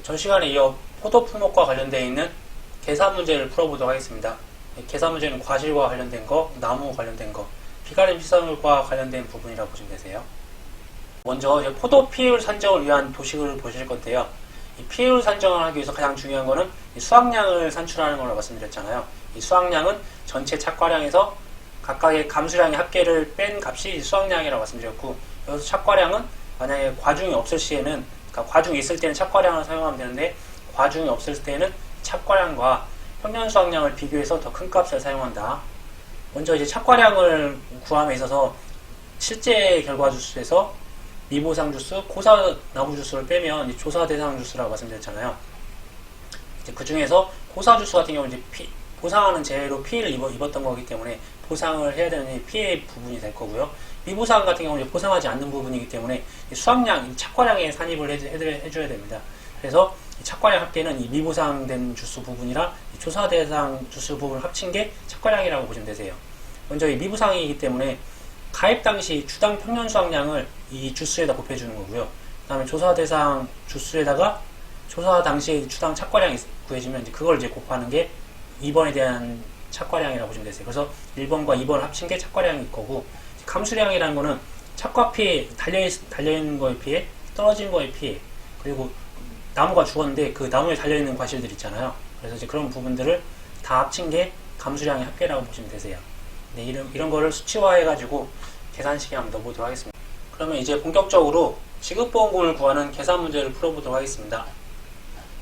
전 시간에 이어 포도 품목과 관련되어 있는 계산 문제를 풀어보도록 하겠습니다. 계산 문제는 과실과 관련된 거, 나무 관련된 거, 비가림 시설과 관련된 부분이라고 보시면 되세요. 먼저 포도 피해율 산정을 위한 도식을 보실 건데요. 이 피해율 산정을 하기 위해서 가장 중요한 거는 수확량을 산출하는 걸로 말씀드렸잖아요. 이 수확량은 전체 착과량에서 각각의 감수량의 합계를 뺀 값이 수확량이라고 말씀드렸고, 여기서 착과량은 만약에 과중이 없을 시에는, 그러니까 과중이 있을 때는 착과량을 사용하면 되는데, 과중이 없을 때는 착과량과 평년 수확량을 비교해서 더 큰 값을 사용한다. 먼저 이제 착과량을 구함에 있어서 실제 결과 주수에서 미보상 주수, 고사 나무 주수를 빼면 이제 조사 대상 주수라고 말씀드렸잖아요. 이제 그 중에서 고사 주수 같은 경우는 이제 보상하는 재해로 피해를 입었던 거기 때문에 보상을 해야 되는 피해 부분이 될 거고요. 미보상 같은 경우는 보상하지 않는 부분이기 때문에 착과량, 착과량에 산입을 해줘야 됩니다. 그래서 착과량 합계는 이 미보상된 주수 부분이랑 조사 대상 주수 부분을 합친 게 착과량이라고 보시면 되세요. 먼저 이 미보상이기 때문에 가입 당시 주당 평년 수확량을 이 주수에다 곱해주는 거고요. 그 다음에 조사 대상 주수에다가 조사 당시에 주당 착과량이 구해지면 이제 그걸 이제 곱하는 게 2번에 대한 착과량이라고 보시면 되세요. 그래서 1번과 2번을 합친 게 착과량일 거고, 감수량이라는 거는 착과 피해, 달려있는 거에 피해, 떨어진 거에 피해, 그리고 나무가 죽었는데 그 나무에 달려있는 과실들 있잖아요. 그래서 이제 그런 부분들을 다 합친 게 감수량의 합계라고 보시면 되세요. 네, 이런 거를 수치화해가지고 계산식에 한번 넣어보도록 하겠습니다. 그러면 이제 본격적으로 지급보험금을 구하는 계산 문제를 풀어보도록 하겠습니다.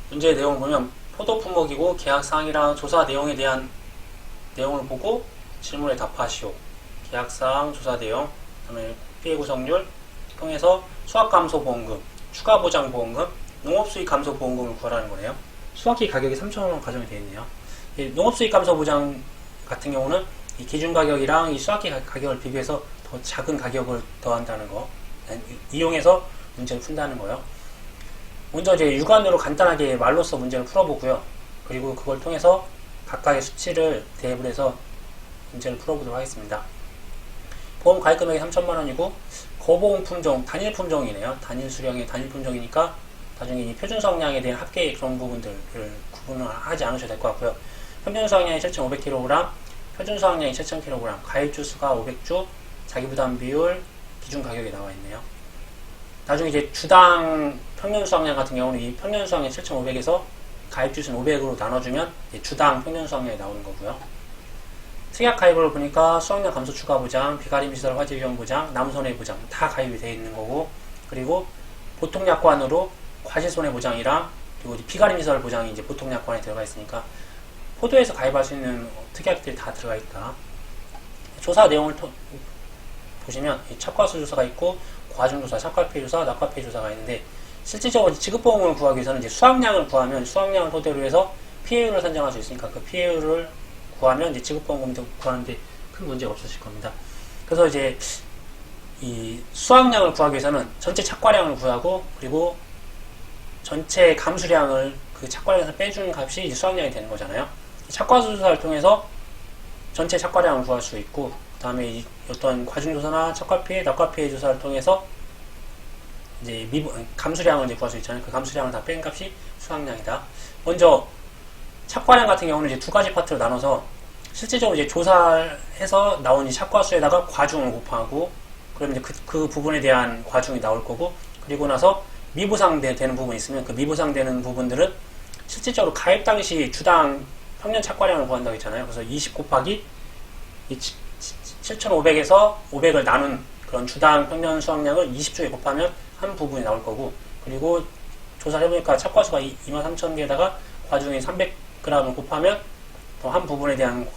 문제의 내용을 보면 포도 품목이고 계약사항이랑 조사 내용에 대한 내용을 보고 질문에 답하시오. 계약사항, 조사 내용, 그다음에 피해 구성률 통해서 수확감소보험금, 추가보장보험금, 농업수익감소보험금을 구하라는 거네요. 수확기 가격이 3,000원 가정이 되어 있네요. 농업수익감소보장 같은 경우는 이 기준가격이랑 이 수확기 가격을 비교해서 더 작은 가격을 더한다는 거, 이용해서 문제를 푼다는 거요. 먼저 이제 육안으로 간단하게 말로써 문제를 풀어보고요. 그리고 그걸 통해서 각각의 수치를 대입을 해서 문제를 풀어보도록 하겠습니다. 보험 가입 금액이 3,000만원이고 거보험 품종, 단일 품종이네요. 단일 수령의 단일 품종이니까 나중에 이 표준 수확량에 대한 합계의 그런 부분들을 구분을 하지 않으셔도 될 것 같고요. 평균 수확량이 7,500kg, 표준 수확량이 7,000kg, 가입 주수가 500주, 자기부담 비율, 기준 가격이 나와 있네요. 나중에 이제 주당 평년 수확량 같은 경우는 이 평년 수확량 7,500에서 가입 주수는 500으로 나눠주면 주당 평년 수확량이 나오는 거고요. 특약 가입을 보니까 수확량 감소 추가 보장, 비가림 시설 화재 위험 보장, 나무 손해 보장 다 가입이 되어 있는 거고, 그리고 보통 약관으로 과실 손해 보장이랑 그리고 비가림 시설 보장이 이제 보통 약관에 들어가 있으니까 포도에서 가입할 수 있는 특약들이 다 들어가 있다. 조사 내용을 보시면 착과수 조사가 있고 과중조사, 착과피해 조사, 낙과피해 조사가 있는데, 실질적으로 지급보험을 구하기 위해서는 이제 수확량을 구하면 수확량을 토대로 해서 피해율을 산정할 수 있으니까 그 피해율을 구하면 이제 지급보험금도 구하는데 큰 문제가 없으실 겁니다. 그래서 이제 이 수확량을 구하기 위해서는 전체 착과량을 구하고, 그리고 전체 감수량을 그 착과량에서 빼주는 값이 이제 수확량이 되는 거잖아요. 착과수 조사를 통해서 전체 착과량을 구할 수 있고, 그 다음에 어떤 과중조사나 착과피해, 낙과피해 조사를 통해서 이제 감수량을 이제 구할 수 있잖아요. 그 감수량을 다 뺀 값이 수확량이다. 먼저 착과량 같은 경우는 이제 두 가지 파트로 나눠서 실질적으로 이제 조사해서 나온 이 착과수에다가 과중을 곱하고, 그러면 이제 그 부분에 대한 과중이 나올 거고, 그리고 나서 미보상되는 부분이 있으면 그 미보상되는 부분들은 실질적으로 가입 당시 주당 평년 착과량을 구한다고 했잖아요. 그래서 20 곱하기 7,500에서 500을 나눈 그런 주당 평년 수확량을 20주에 곱하면 한 부분이 나올 거고, 그리고 조사를 해보니까 착과수가 23,000개에다가 과중이 300g을 곱하면 또 한 부분에 대한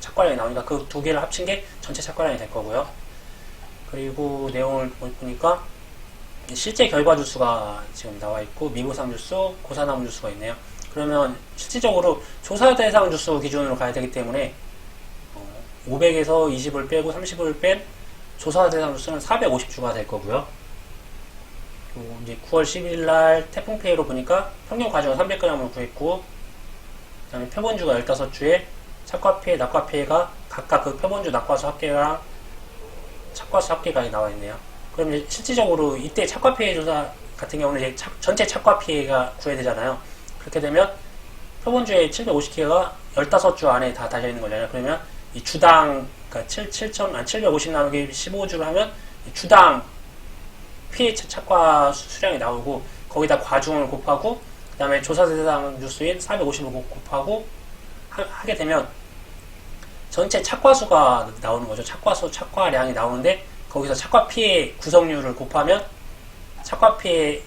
착과량이 나오니까 그 두 개를 합친 게 전체 착과량이 될 거고요. 그리고 내용을 보니까 실제 결과 주수가 지금 나와 있고, 미보상 주수, 고사나무 주수가 있네요. 그러면 실질적으로 조사 대상 주수 기준으로 가야 되기 때문에 500에서 20을 빼고 30을 뺀 조사 대상 주수는 450주가 될 거고요. 그리고 이제 9월 10일 날 태풍페이로 보니까 평균 과중은 300g을 구했고, 그 다음에 표본주가 15주에 착과피해, 낙과피해가 각각 그 표본주 낙과수 합계랑 착과수 합계가 나와 있네요. 그럼 이제 실질적으로 이때 착과 피해 조사 같은 경우는 이제 전체 착과 피해가 구해되잖아요. 그렇게 되면 표본주의 750개가 15주 안에 다 달려 있는 거잖아요. 그러면 이 주당 그러니까 750 나누기 15주를 하면 주당 피해 착과 수량이 나오고 거기다 과중을 곱하고 그 다음에 조사 대상 주수인 450을 곱하고 하게 되면 전체 착과수가 나오는 거죠. 착과량이 나오는데 거기서 착과 피해 구성률을 곱하면 착과 피해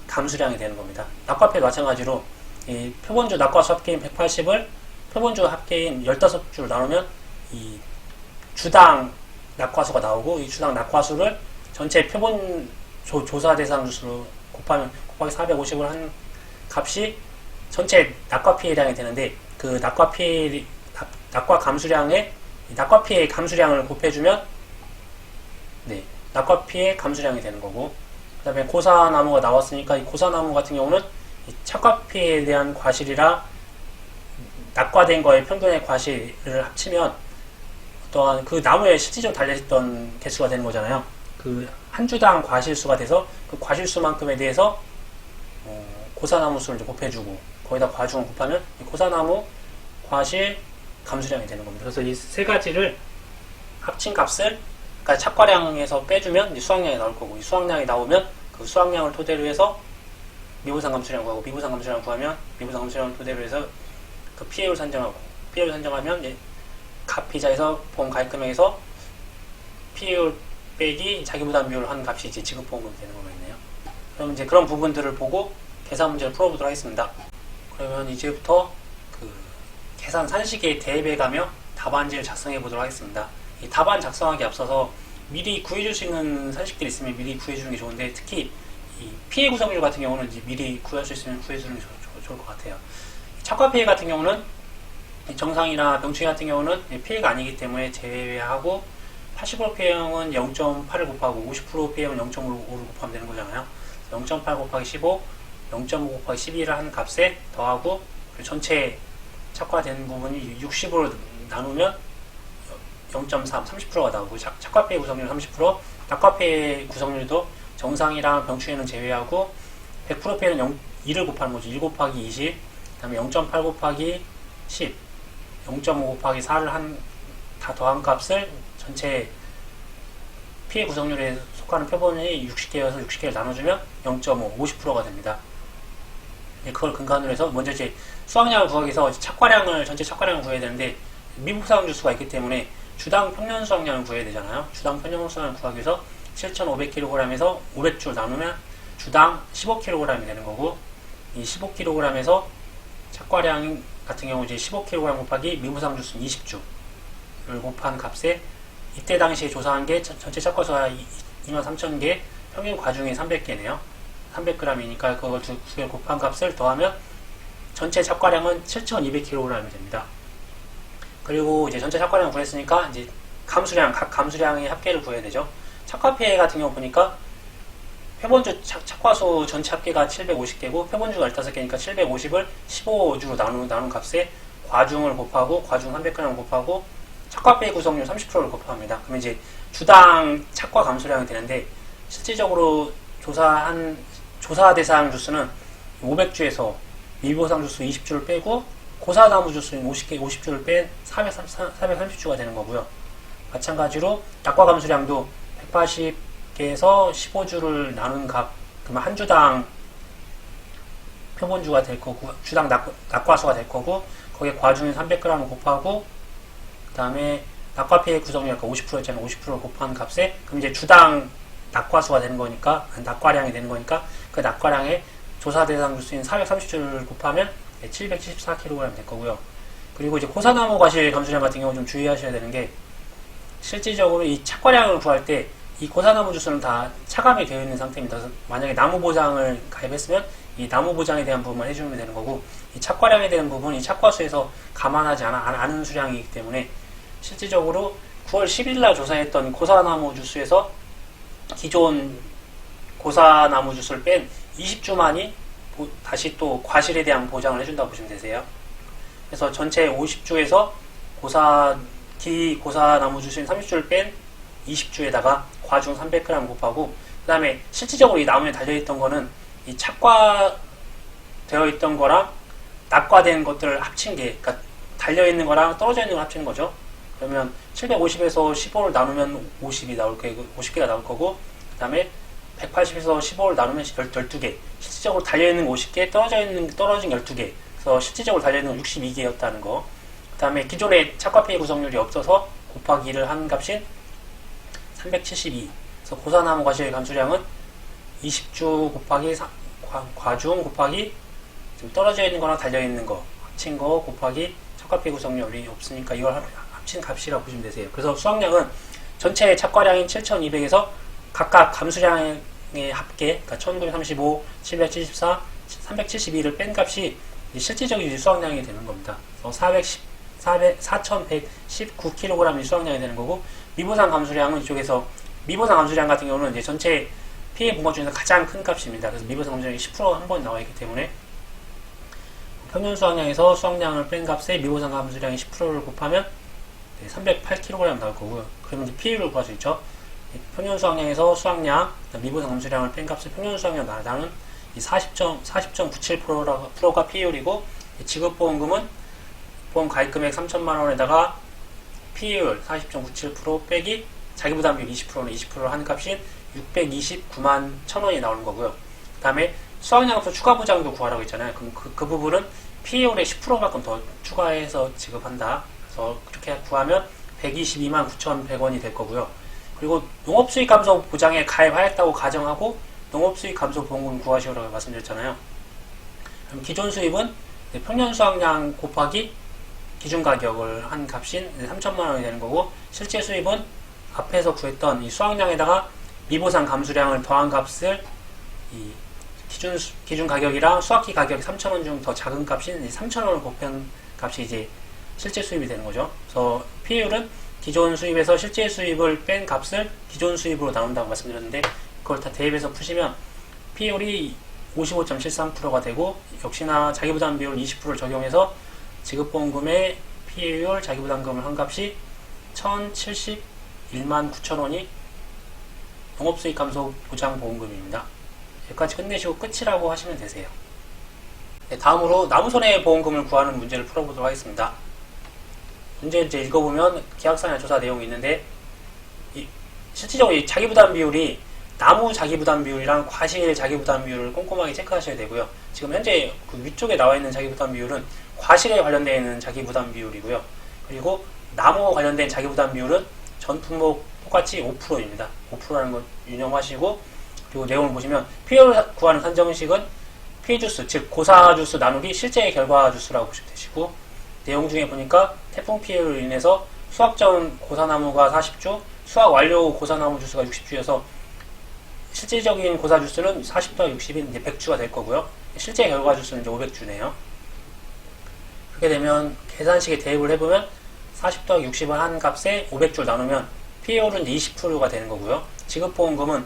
감수량이 되는 겁니다. 낙과 피해 마찬가지로 이 표본주 낙과수 합계인 180을 표본주 합계인 15주를 나누면 이 주당 낙과수가 나오고 이 주당 낙과수를 전체 표본 조사 대상 주수로 곱하기 450을 한 값이 전체 낙과 피해량이 되는데 그 낙과 감수량에 낙과 피해 감수량을 곱해주면 네, 낙과 피해 감수량이 되는 거고 그 다음에 고사나무가 나왔으니까 이 고사나무 같은 경우는 이 착과 피해에 대한 과실이랑 낙과된 거의 평균의 과실을 합치면 또한 그 나무에 실질적으로 달려있던 개수가 되는 거잖아요. 그 한 주당 과실수가 돼서 그 과실수만큼에 대해서 고사나무 수를 이제 곱해주고 거기다 과중을 곱하면 이 고사나무 과실 감수량이 되는 겁니다. 그래서 이 세 가지를 합친 값을 그러니까 착과량에서 빼주면 이제 수확량이 나올 거고 이 수확량이 나오면 그 수확량을 토대로 해서 미부상 감수량 구하고 미부상 감수량 구하면 미부상 감수량을 토대로 해서 그 피해율 산정하고 피해율 산정하면 이제 가피자에서 보험 가입금액에서 피해율 빼기 자기부담 비율 한 값이 이제 지급보험금이 되는 거겠네요. 그럼 이제 그런 부분들을 보고 계산 문제를 풀어보도록 하겠습니다. 그러면 이제부터 그 계산 산식에 대입해가며 답안지를 작성해 보도록 하겠습니다. 이 답안 작성하기 앞서서 미리 구해줄 수 있는 산식들이 있으면 미리 구해주는 게 좋은데 특히 이 피해 구성률 같은 경우는 이제 미리 구할 수 있으면 구해주는 게 좋을 것 같아요. 착과 피해 같은 경우는 정상이나 병충해 같은 경우는 피해가 아니기 때문에 제외하고 80% 피해형은 0.8을 곱하고 50% 피해형은 0.5를 곱하면 되는 거잖아요. 0.8 곱하기 15, 0.5 곱하기 12를 한 값에 더하고 전체 착과된 부분이 60으로 나누면 0.3, 30%가 나오고 착과 피해 구성률 30%, 낙과 피해 구성률도 정상이랑 병충해는 제외하고 100% 피해는 2를 곱하는 거죠. 1 곱하기 20, 그 다음에 0.8 곱하기 10, 0.5 곱하기 4를 다 더한 값을 전체 피해 구성률에 속하는 표본이 60개여서 60개를 나눠주면 0.5, 50%가 됩니다. 그걸 근간으로 해서 먼저 이제 수확량을 구하기 위해서 전체 착과량을 구해야 되는데 미부상 주수가 있기 때문에 주당 평년 수확량을 구해야 되잖아요. 주당 평년 수확량을 구하기 위해서 7,500kg에서 500줄 나누면 주당 15kg이 되는 거고 이 15kg에서 착과량 같은 경우 이제 15kg 곱하기 미부상 주수 20주를 곱한 값에 이때 당시에 조사한 게 전체 착과수가 23,000개, 평균 과중이 300개네요. 300g이니까 그걸 두 개 곱한 값을 더하면 전체 착과량은 7,200kg이 됩니다. 그리고 이제 전체 착과량을 구했으니까 이제 각 감수량의 합계를 구해야 되죠. 착과 피해 같은 경우 보니까 표본주 착과수 전체 합계가 750개고 표본주가 15개니까 750을 15주로 나눈 값에 과중을 곱하고 과중 300g 곱하고 착과 피해 구성률 30%를 곱합니다. 그러면 이제 주당 착과 감수량이 되는데 실질적으로 조사 대상 주수는 500주에서 미보상 주수 20주를 빼고 고사나무 주수인 50주를 뺀 430주가 되는 거고요. 마찬가지로 낙과 감수량도 180개에서 15주를 나눈 값, 그러면 한 주당 표본주가 될 거고, 주당 낙과수가 될 거고, 거기에 과중인 300g 곱하고, 그 다음에 낙과 피해 구성률 아까 50%였잖아요. 50%를 곱한 값에, 그럼 이제 주당 낙과수가 되는 거니까, 낙과량이 되는 거니까, 그 낙과량에 조사 대상 주수인 430주를 곱하면 774kg 될 거고요. 그리고 이제 고사나무 과실 감수량 같은 경우 좀 주의하셔야 되는 게, 실질적으로 이 착과량을 구할 때 이 고사나무 주수는 다 차감이 되어 있는 상태입니다. 그래서 만약에 나무 보장을 가입했으면 이 나무 보장에 대한 부분만 해주면 되는 거고, 이 착과량에 대한 부분은 이 착과수에서 감안하지 않은 수량이기 때문에 실질적으로 9월 10일날 조사했던 고사나무 주수에서 기존 고사나무 주수를 뺀 20주만이 다시 또 과실에 대한 보장을 해준다고 보시면 되세요. 그래서 전체 50주에서 고사나무 주수인 30주를 뺀 20주에다가 과중 300g 곱하고, 그 다음에 실질적으로 이 나무에 달려있던 거는 이 착과되어 있던 거랑 낙과된 것들을 합친 게, 그러니까 달려있는 거랑 떨어져 있는 걸 합친 거죠. 그러면 750에서 15를 나누면 50이 나올 거고, 50개가 나올 거고, 그 다음에 180에서 15를 나누면 12개. 실질적으로 달려있는 50개, 떨어진 12개. 그래서 실질적으로 달려있는 건 62개였다는 거. 그 다음에 기존에 착과피해 구성률이 없어서 곱하기 2를 한 값인 372. 그래서 고사나무 과실 감수량은 20주 곱하기 과중 곱하기 지금 떨어져 있는 거랑 달려 있는 거 합친 거 곱하기 착과피해 구성률이 없으니까 이걸 합친 값이라고 보시면 되세요. 그래서 수확량은 전체 착과량인 7,200에서 각각 감수량의 합계, 그러니까 1935, 774, 372를 뺀 값이 실질적인 수확량이 되는 겁니다. 4,119kg이 수확량이 되는 거고, 미보상 감수량은 이쪽에서, 미보상 감수량 같은 경우는 이제 전체 피해 분모 중에서 가장 큰 값입니다. 그래서 미보상 감수량이 10% 한 번 나와 있기 때문에 평균 수확량에서 수확량을 뺀 값에 미보상 감수량이 10%를 곱하면 308kg 나올 거고요. 그러면 이제 피해율을 구할 수 있죠. 평균 수확량에서 수확량, 미보상 감수량을 뺀 값을 평균 수확량 나는 40.97%가 피해율이고, 지급보험금은 보험 가입금액 3천만 원에다가 피해율 40.97% 빼기 자기부담비율 20%는 20%를 한 값인 629만 1,000원이 나오는 거고요. 그 다음에 수확량에서 추가 보장도 구하라고 했잖아요. 그럼 그 부분은 피해율의 10%만큼 더 추가해서 지급한다. 그래서 그렇게 구하면 122만 9,100원이 될 거고요. 그리고 농업수익 감소 보장에 가입하였다고 가정하고 농업수익 감소 보험금 구하시오라고 말씀드렸잖아요. 그럼 기존 수입은 평년 수확량 곱하기 기준 가격을 한 값인 3천만 원이 되는 거고, 실제 수입은 앞에서 구했던 이 수확량에다가 미보상 감수량을 더한 값을 이 기준 가격이랑 수확기 가격이 3,000원 중 더 작은 값인 3,000원을 곱한 값이 이제 실제 수입이 되는 거죠. 그래서 피해율은 기존 수입에서 실제 수입을 뺀 값을 기존 수입으로 나눈다고 말씀드렸는데, 그걸 다 대입해서 푸시면 피해율이 55.73%가 되고, 역시나 자기부담비율 20%를 적용해서 지급보험금의 피해율 자기부담금을 한 값이 1,071만 9천원이 농업수익 감소 보장보험금입니다. 여기까지 끝내시고 끝이라고 하시면 되세요. 네, 다음으로 나무손해보험금을 구하는 문제를 풀어보도록 하겠습니다. 문제 이제 읽어보면 계약상의 조사 내용이 있는데, 실질적으로 이 자기부담 비율이 나무 자기부담 비율이랑 과실 자기부담 비율을 꼼꼼하게 체크하셔야 되고요. 지금 현재 그 위쪽에 나와 있는 자기부담 비율은 과실에 관련되어 있는 자기부담 비율이고요. 그리고 나무 관련된 자기부담 비율은 전 품목 똑같이 5%입니다. 5%라는 것 유념하시고, 그리고 내용을 보시면 피해를 구하는 산정식은 피해주수, 즉 고사주수 나누기 실제 결과주수라고 보시면 되시고, 내용 중에 보니까 태풍 피해로 인해서 수확 전 고사나무가 40주, 수확 완료 고사나무 주수가 60주여서 실질적인 고사 주수는 40 더하기 60인 이제 100주가 될 거고요. 실제 결과 주수는 이제 500주네요. 그렇게 되면 계산식에 대입을 해보면 40 더하기 60을 한 값에 500주를 나누면 피해율은 이제 20%가 되는 거고요. 지급보험금은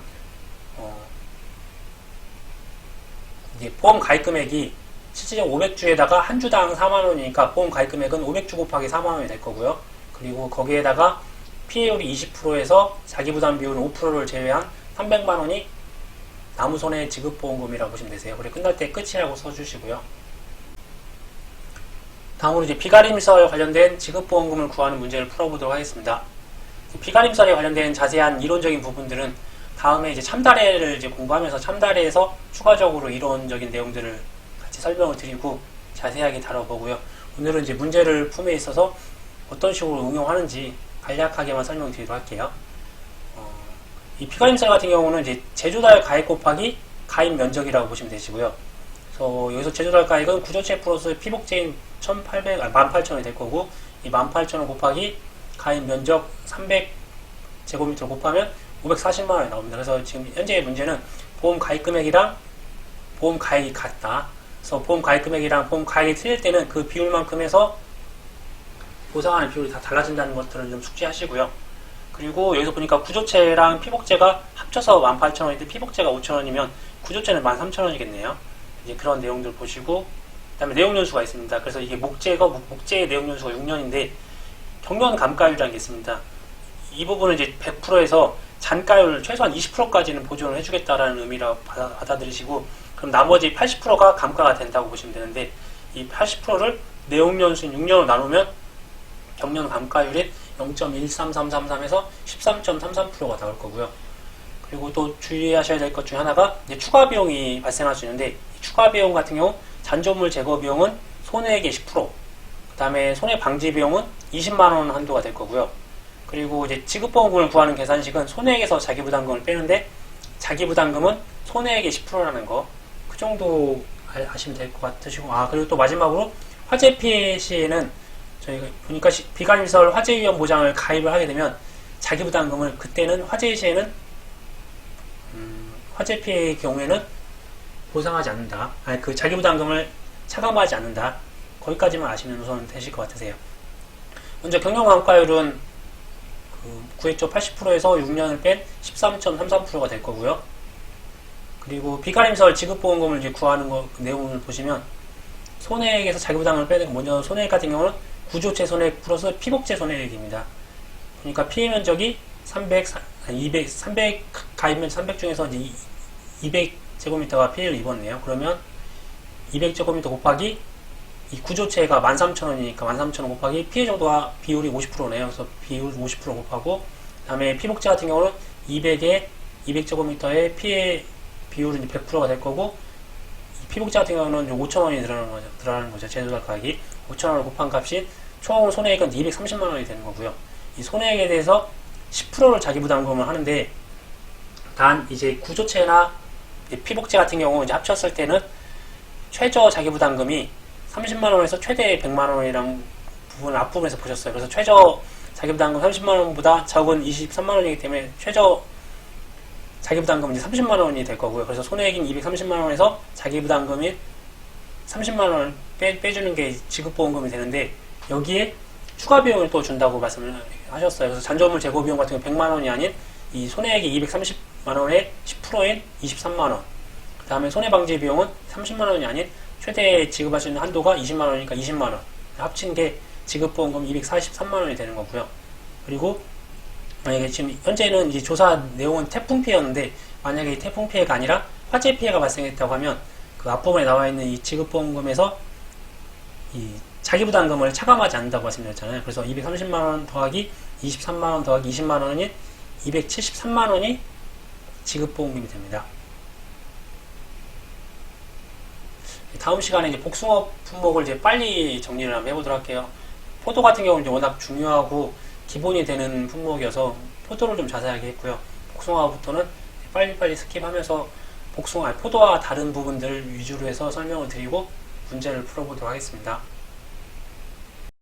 이제 보험 가입 금액이 실질적 500주에다가 한 주당 4만원이니까 보험 가입 금액은 500주 곱하기 4만원이 될 거고요. 그리고 거기에다가 피해율이 20%에서 자기부담 비율은 5%를 제외한 300만원이 나무손해 지급보험금이라고 보시면 되세요. 그리고 끝날 때 끝이라고 써주시고요. 다음으로 이제 비가림설 관련된 지급보험금을 구하는 문제를 풀어보도록 하겠습니다. 비가림설에 관련된 자세한 이론적인 부분들은 다음에 이제 참다래를 이제 공부하면서 참다래에서 추가적으로 이론적인 내용들을 같이 설명을 드리고 자세하게 다뤄보고요. 오늘은 이제 문제를 품에 있어서 어떤 식으로 응용하는지 간략하게만 설명드리도록 할게요. 이 비가림설 같은 경우는 이제 제조달 가액 곱하기 가입 면적이라고 보시면 되시고요. 그래서 여기서 제조달 가액은 구조체 플러스 피복제인 18,000원이 될 거고, 이 18,000원 곱하기 가입 면적 300제곱미터 곱하면 540만원이 나옵니다. 그래서 지금 현재의 문제는 보험 가입 금액이랑 보험 가액이 같다. 그래서 보험 가입 금액이랑 보험 가액이 틀릴 때는 그 비율만큼 해서 보상하는 비율이 다 달라진다는 것들을 좀 숙지하시고요. 그리고 여기서 보니까 구조체랑 피복제가 합쳐서 18,000원인데 피복제가 5,000원이면 구조체는 13,000원이겠네요. 이제 그런 내용들 보시고, 그 다음에 내용연수가 있습니다. 그래서 이게 목재의 내용연수가 6년인데 경련 감가율이라는 게 있습니다. 이 부분은 이제 100%에서 잔가율 최소한 20%까지는 보존을 해주겠다라는 의미라고 받아들이시고, 그럼 나머지 80%가 감가가 된다고 보시면 되는데, 이 80%를 내용연수인 6년으로 나누면 경년 감가율이 0.13333에서 13.33%가 나올 거고요. 그리고 또 주의하셔야 될 것 중에 하나가 이제 추가 비용이 발생할 수 있는데, 이 추가 비용 같은 경우 잔존물 제거 비용은 손해액의 10%, 그 다음에 손해 방지 비용은 20만 원 한도가 될 거고요. 그리고 이제 지급보험금을 구하는 계산식은 손해액에서 자기부담금을 빼는데, 자기부담금은 손해액의 10%라는 거, 그 정도 아시면 될 것 같으시고, 그리고 또 마지막으로 화재 피해 시에는 저희가 보니까 비관시설 화재 위험 보장을 가입을 하게 되면 자기부담금을, 그때는 화재 시에는 화재 피해의 경우에는 보상하지 않는다. 그 자기부담금을 차감하지 않는다. 거기까지만 아시면 우선 되실 것 같으세요. 먼저 경영감가율은 구획조 80%에서 6년을 뺀 13.33%가 될 거고요. 그리고 비가림설 지급보험금을 이제 구하는 그 내용을 보시면 손해액에서 자기부담을 빼는, 먼저 손해액 같은 경우는 구조체 손해액 플러스 피복제 손해액입니다. 그러니까 피해 면적이 300 가입면 300 중에서 이제 200제곱미터가 피해를 입었네요. 그러면 200제곱미터 곱하기 이 구조체가 13,000원이니까 13,000원 곱하기 피해 정도가 비율이 50%네요. 그래서 비율 50% 곱하고, 그 다음에 피복제 같은 경우는 200에 200제곱미터의 피해 비율은 100%가 될 거고, 이 피복제 같은 경우는 5,000원이 들어가는 거죠. 재조달 가격이 5,000원을 곱한 값이 총 손해액은 230만 원이 되는 거고요. 이 손해액에 대해서 10%를 자기부담금을 하는데, 단 이제 구조체나 피복제 같은 경우 이제 합쳤을 때는 최저 자기부담금이 30만 원에서 최대 100만 원이라는 부분을 앞부분에서 보셨어요. 그래서 최저 자기부담금 30만 원보다 적은 23만 원이기 때문에 최저 자기부담금은 이제 30만 원이 될 거고요. 그래서 손해액인 230만 원에서 자기부담금이 30만 원을 빼주는 게 지급보험금이 되는데, 여기에 추가 비용을 또 준다고 말씀을 하셨어요. 그래서 잔존물 제거 비용 같은 경우 100만 원이 아닌 이 손해액이 230만 원의 10%인 23만 원. 그 다음에 손해방지 비용은 30만 원이 아닌 최대 지급할 수 있는 한도가 20만 원이니까 20만 원. 합친 게 지급보험금 243만 원이 되는 거고요. 그리고 만약에 지금 현재는 이제 조사 내용은 태풍 피해였는데, 만약에 이 태풍 피해가 아니라 화재 피해가 발생했다고 하면 그 앞부분에 나와 있는 이 지급보험금에서 이 자기부담금을 차감하지 않는다고 말씀드렸잖아요. 그래서 230만 원 더하기 23만 원 더하기 20만 원이 273만 원이 지급보험금이 됩니다. 다음 시간에 이제 복숭아 품목을 이제 빨리 정리를 한번 해보도록 할게요. 포도 같은 경우는 이제 워낙 중요하고 기본이 되는 품목이어서 포도를 좀 자세하게 했고요. 복숭아부터는 빨리빨리 스킵하면서 포도와 다른 부분들 위주로 해서 설명을 드리고 문제를 풀어보도록 하겠습니다.